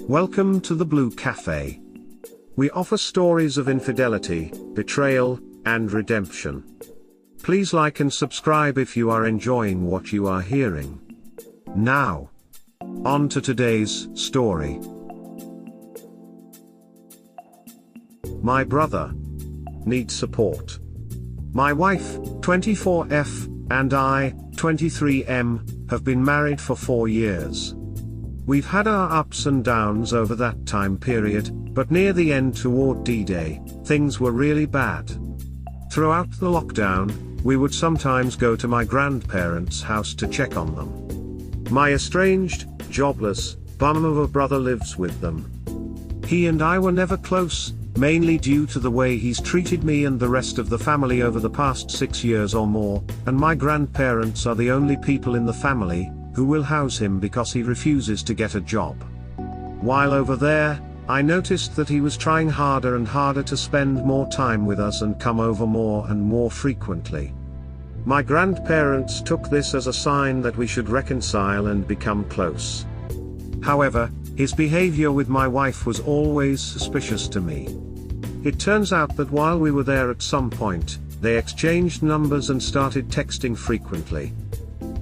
Welcome to the Blue Cafe. We offer stories of infidelity, betrayal, and redemption. Please like and subscribe if you are enjoying what you are hearing. Now, on to today's story. My brother needs support. My wife, 24F, and I, 23M, have been married for 4 years. We've had our ups and downs over that time period, but near the end toward D-Day, things were really bad. Throughout the lockdown, we would sometimes go to my grandparents' house to check on them. My estranged, jobless, bum of a brother lives with them. He and I were never close, mainly due to the way he's treated me and the rest of the family over the past 6 years or more, and my grandparents are the only people in the family who will house him because he refuses to get a job. While over there, I noticed that he was trying harder and harder to spend more time with us and come over more and more frequently. My grandparents took this as a sign that we should reconcile and become close. However, his behavior with my wife was always suspicious to me. It turns out that while we were there at some point, they exchanged numbers and started texting frequently.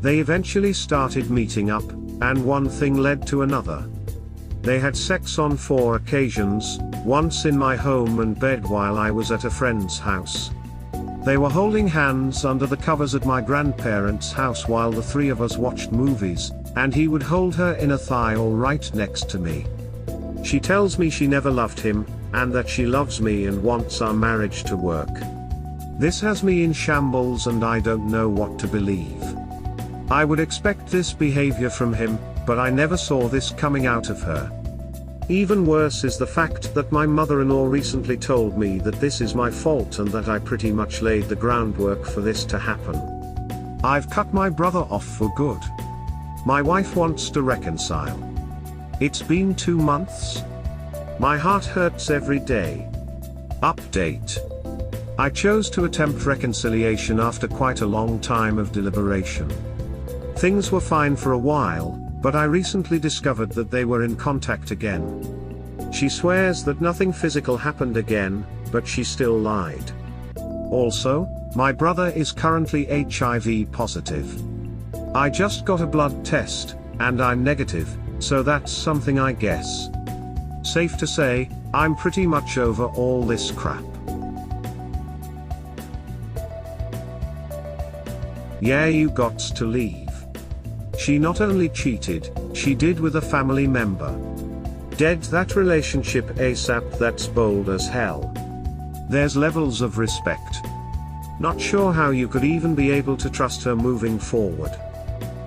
They eventually started meeting up, and one thing led to another. They had sex on 4 occasions, once in my home and bed while I was at a friend's house. They were holding hands under the covers at my grandparents' house while the 3 of us watched movies, and he would hold her inner thigh or right next to me. She tells me she never loved him, and that she loves me and wants our marriage to work. This has me in shambles and I don't know what to believe. I would expect this behavior from him, but I never saw this coming out of her. Even worse is the fact that my mother-in-law recently told me that this is my fault and that I pretty much laid the groundwork for this to happen. I've cut my brother off for good. My wife wants to reconcile. It's been 2 months. My heart hurts every day. Update. I chose to attempt reconciliation after quite a long time of deliberation. Things were fine for a while, but I recently discovered that they were in contact again. She swears that nothing physical happened again, but she still lied. Also, my brother is currently HIV positive. I just got a blood test, and I'm negative, so that's something I guess. Safe to say, I'm pretty much over all this crap. Yeah, you gots to leave. She not only cheated, she did with a family member. Dead that relationship ASAP, that's bold as hell. There's levels of respect. Not sure how you could even be able to trust her moving forward.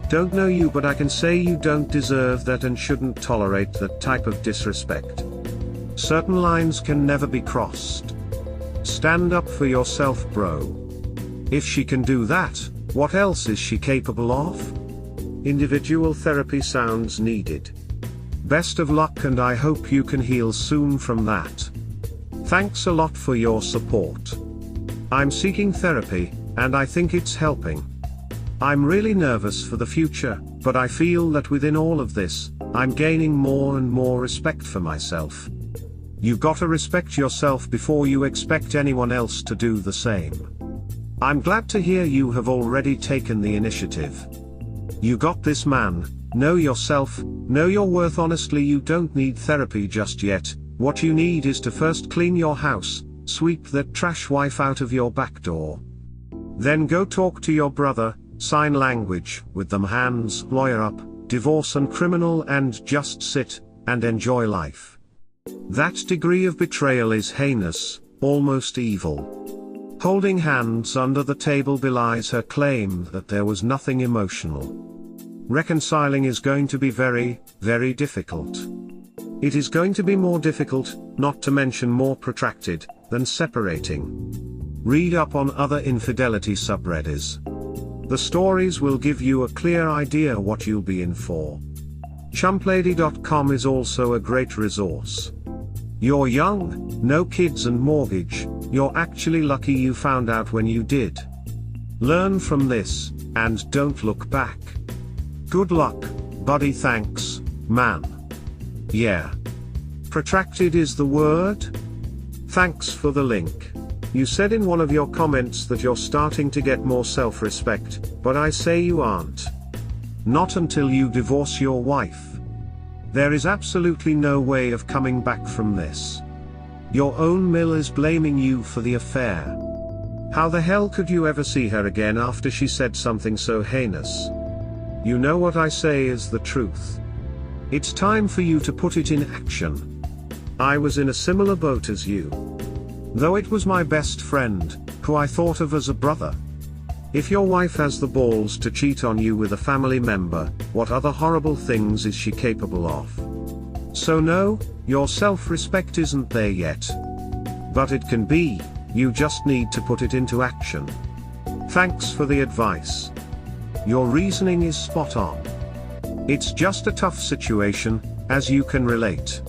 Don't know you, but I can say you don't deserve that and shouldn't tolerate that type of disrespect. Certain lines can never be crossed. Stand up for yourself, bro. If she can do that, what else is she capable of? Individual therapy sounds needed. Best of luck and I hope you can heal soon from that. Thanks a lot for your support. I'm seeking therapy, and I think it's helping. I'm really nervous for the future, but I feel that within all of this, I'm gaining more and more respect for myself. You gotta respect yourself before you expect anyone else to do the same. I'm glad to hear you have already taken the initiative. You got this, man. Know yourself, know your worth. Honestly, you don't need therapy just yet. What you need is to first clean your house, sweep that trash wife out of your back door. Then go talk to your brother, sign language with them hands, lawyer up, divorce and criminal, and just sit and enjoy life. That degree of betrayal is heinous, almost evil. Holding hands under the table belies her claim that there was nothing emotional. Reconciling is going to be very, very difficult. It is going to be more difficult, not to mention more protracted, than separating. Read up on other infidelity subreddits. The stories will give you a clear idea what you'll be in for. Chumplady.com is also a great resource. You're young, no kids and mortgage, you're actually lucky you found out when you did. Learn from this, and don't look back. Good luck, buddy. Thanks, man. Yeah. Protracted is the word? Thanks for the link. You said in one of your comments that you're starting to get more self-respect, but I say you aren't. Not until you divorce your wife. There is absolutely no way of coming back from this. Your own mill is blaming you for the affair. How the hell could you ever see her again after she said something so heinous? You know what I say is the truth. It's time for you to put it in action. I was in a similar boat as you. Though it was my best friend, who I thought of as a brother. If your wife has the balls to cheat on you with a family member, what other horrible things is she capable of? So no, your self-respect isn't there yet. But it can be, you just need to put it into action. Thanks for the advice. Your reasoning is spot on. It's just a tough situation, as you can relate.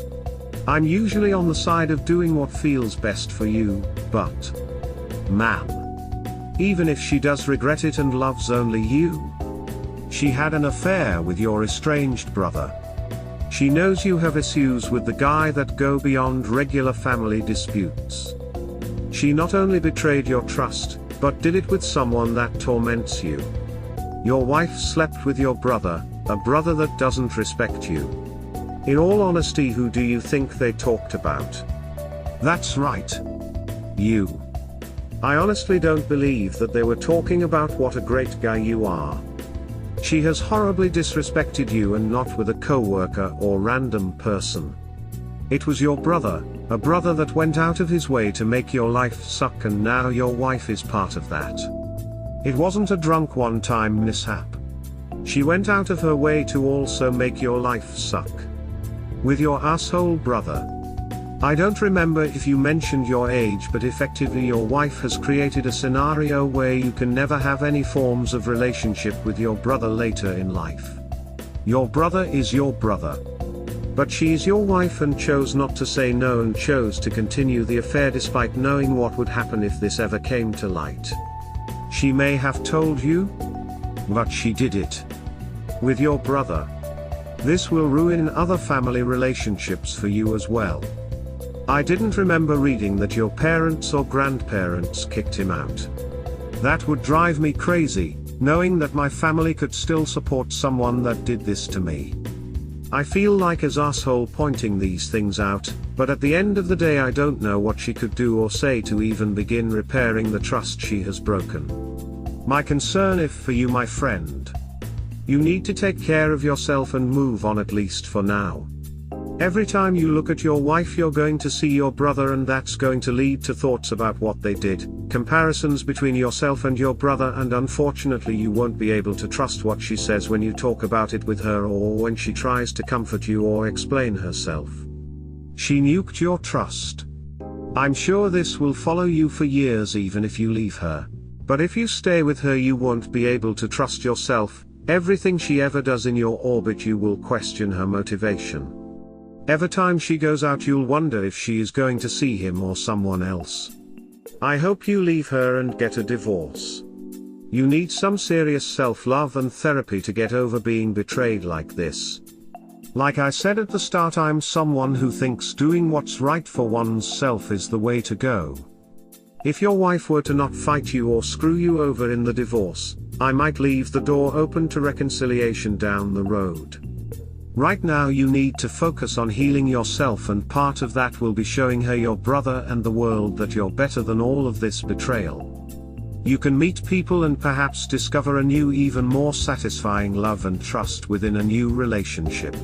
I'm usually on the side of doing what feels best for you, but ma'am, even if she does regret it and loves only you, she had an affair with your estranged brother. She knows you have issues with the guy that go beyond regular family disputes. She not only betrayed your trust, but did it with someone that torments you. Your wife slept with your brother, a brother that doesn't respect you. In all honesty, who do you think they talked about? That's right. You. I honestly don't believe that they were talking about what a great guy you are. She has horribly disrespected you, and not with a co-worker or random person. It was your brother, a brother that went out of his way to make your life suck, and now your wife is part of that. It wasn't a drunk one-time mishap. She went out of her way to also make your life suck. With your asshole brother. I don't remember if you mentioned your age, but effectively your wife has created a scenario where you can never have any forms of relationship with your brother later in life. Your brother is your brother. But she's your wife and chose not to say no, and chose to continue the affair despite knowing what would happen if this ever came to light. She may have told you, but she did it. With your brother. This will ruin other family relationships for you as well. I didn't remember reading that your parents or grandparents kicked him out. That would drive me crazy, knowing that my family could still support someone that did this to me. I feel like an asshole pointing these things out, but at the end of the day I don't know what she could do or say to even begin repairing the trust she has broken. My concern is for you, my friend. You need to take care of yourself and move on, at least for now. Every time you look at your wife you're going to see your brother, and that's going to lead to thoughts about what they did, comparisons between yourself and your brother, and unfortunately you won't be able to trust what she says when you talk about it with her, or when she tries to comfort you or explain herself. She nuked your trust. I'm sure this will follow you for years even if you leave her. But if you stay with her you won't be able to trust yourself. Everything she ever does in your orbit you will question her motivation. Every time she goes out you'll wonder if she is going to see him or someone else. I hope you leave her and get a divorce. You need some serious self-love and therapy to get over being betrayed like this. Like I said at the start, I'm someone who thinks doing what's right for one's self is the way to go. If your wife were to not fight you or screw you over in the divorce, I might leave the door open to reconciliation down the road. Right now you need to focus on healing yourself, and part of that will be showing her, your brother, and the world that you're better than all of this betrayal. You can meet people and perhaps discover a new, even more satisfying love and trust within a new relationship.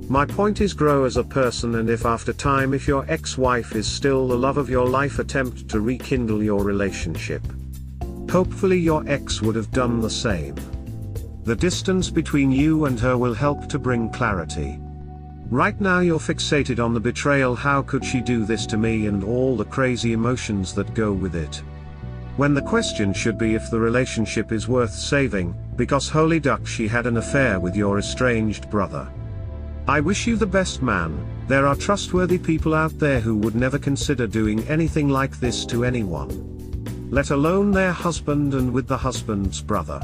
My point is, grow as a person, and if after time, if your ex-wife is still the love of your life, attempt to rekindle your relationship. Hopefully your ex would have done the same. The distance between you and her will help to bring clarity. Right now you're fixated on the betrayal, how could she do this to me, and all the crazy emotions that go with it. When the question should be if the relationship is worth saving, because holy duck, she had an affair with your estranged brother. I wish you the best, man. There are trustworthy people out there who would never consider doing anything like this to anyone. Let alone their husband, and with the husband's brother.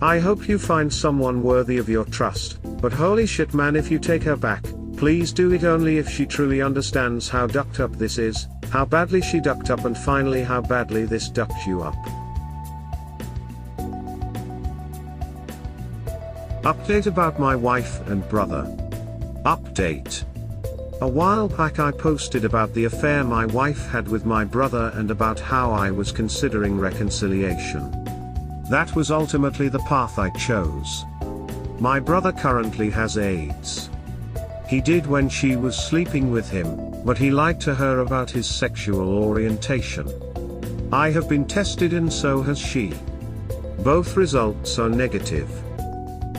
I hope you find someone worthy of your trust, but holy shit, man, if you take her back, Please do it only if she truly understands how ducked up this is, how badly she ducked up, and finally how badly this ducked you up. Update about my wife and brother. Update. A while back I posted about the affair my wife had with my brother and about how I was considering reconciliation. That was ultimately the path I chose. My brother currently has AIDS. He did when she was sleeping with him, but he lied to her about his sexual orientation. I have been tested and so has she. Both results are negative.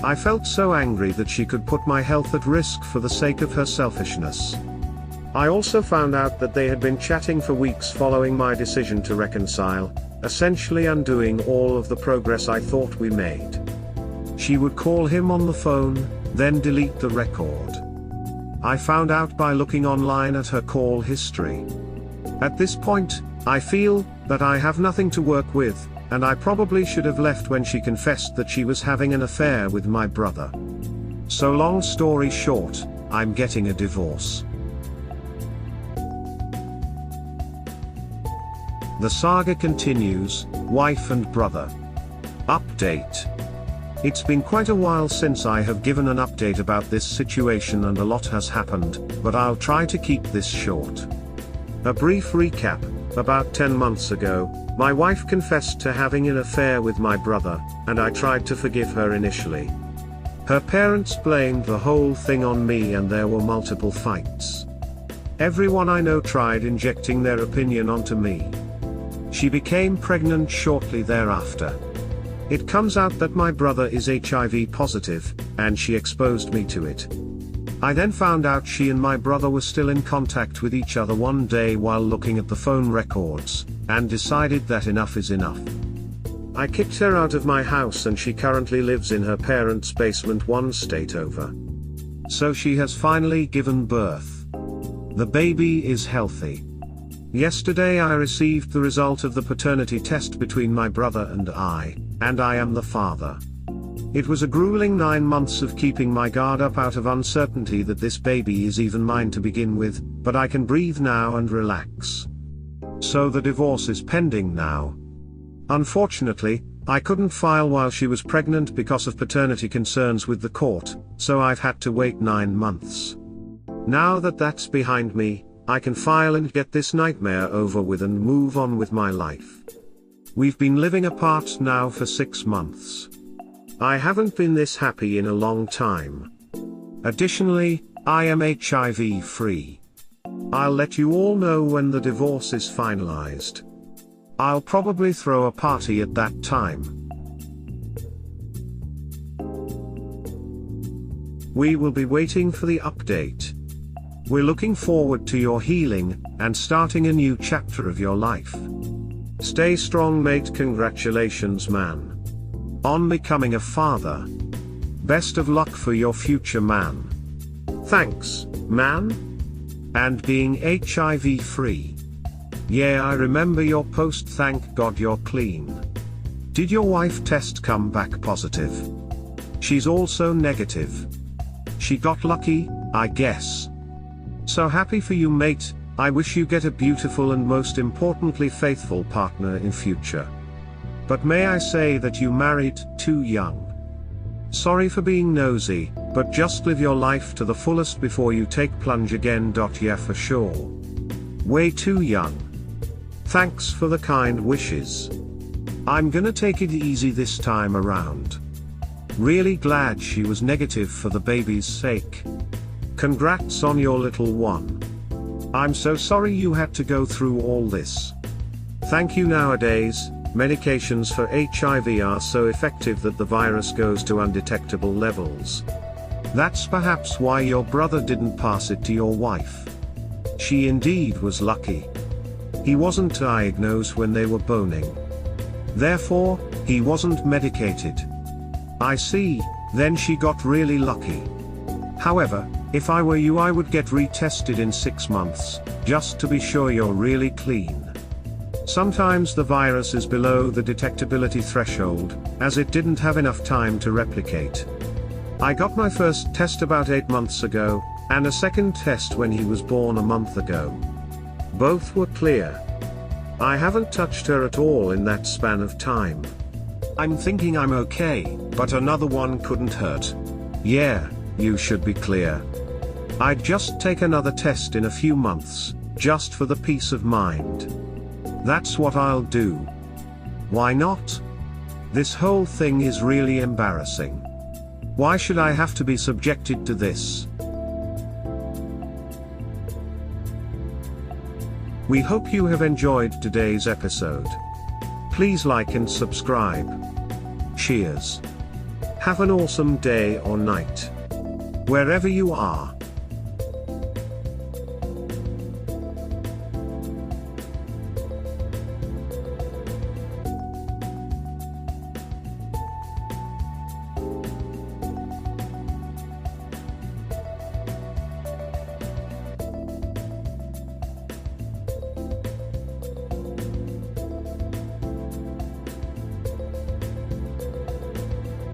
I felt so angry that she could put my health at risk for the sake of her selfishness. I also found out that they had been chatting for weeks following my decision to reconcile, essentially undoing all of the progress I thought we made. She would call him on the phone, then delete the record. I found out by looking online at her call history. At this point, I feel that I have nothing to work with, and I probably should have left when she confessed that she was having an affair with my brother. So long story short, I'm getting a divorce. The saga continues, wife and brother. Update. It's been quite a while since I have given an update about this situation and a lot has happened, but I'll try to keep this short. A brief recap. About 10 months ago, my wife confessed to having an affair with my brother, and I tried to forgive her initially. Her parents blamed the whole thing on me and there were multiple fights. Everyone I know tried injecting their opinion onto me. She became pregnant shortly thereafter. It comes out that my brother is HIV positive, and she exposed me to it. I then found out she and my brother were still in contact with each other one day while looking at the phone records, and decided that enough is enough. I kicked her out of my house and she currently lives in her parents' basement one state over. So she has finally given birth. The baby is healthy. Yesterday I received the result of the paternity test between my brother and I am the father. It was a grueling 9 months of keeping my guard up out of uncertainty that this baby is even mine to begin with, but I can breathe now and relax. So the divorce is pending now. Unfortunately, I couldn't file while she was pregnant because of paternity concerns with the court, so I've had to wait 9 months. Now that that's behind me, I can file and get this nightmare over with and move on with my life. We've been living apart now for 6 months. I haven't been this happy in a long time. Additionally, I am HIV free. I'll let you all know when the divorce is finalized. I'll probably throw a party at that time. We will be waiting for the update. We're looking forward to your healing, and starting a new chapter of your life. Stay strong, mate. Congratulations, man. On becoming a father. Best of luck for your future, man. Thanks, man. And being HIV free. Yeah, I remember your post. Thank God you're clean. Did your wife test come back positive? She's also negative. She got lucky, I guess. So happy for you, mate. I wish you get a beautiful and most importantly faithful partner in future. But may I say that you married too young. Sorry for being nosy, but just live your life to the fullest before you take plunge again. Yeah, for sure. Way too young. Thanks for the kind wishes. I'm gonna take it easy this time around. Really glad she was negative for the baby's sake. Congrats on your little one. I'm so sorry you had to go through all this. Thank you. Nowadays, medications for HIV are so effective that the virus goes to undetectable levels. That's perhaps why your brother didn't pass it to your wife. She indeed was lucky. He wasn't diagnosed when they were boning. Therefore, he wasn't medicated. I see, then she got really lucky. However, if I were you, I would get retested in 6 months, just to be sure you're really clean. Sometimes the virus is below the detectability threshold, as it didn't have enough time to replicate. I got my first test about 8 months ago, and a second test when he was born a month ago. Both were clear. I haven't touched her at all in that span of time. I'm thinking I'm okay, but another one couldn't hurt. Yeah, you should be clear. I'd just take another test in a few months, just for the peace of mind. That's what I'll do. Why not? This whole thing is really embarrassing. Why should I have to be subjected to this? We hope you have enjoyed today's episode. Please like and subscribe. Cheers. Have an awesome day or night, wherever you are.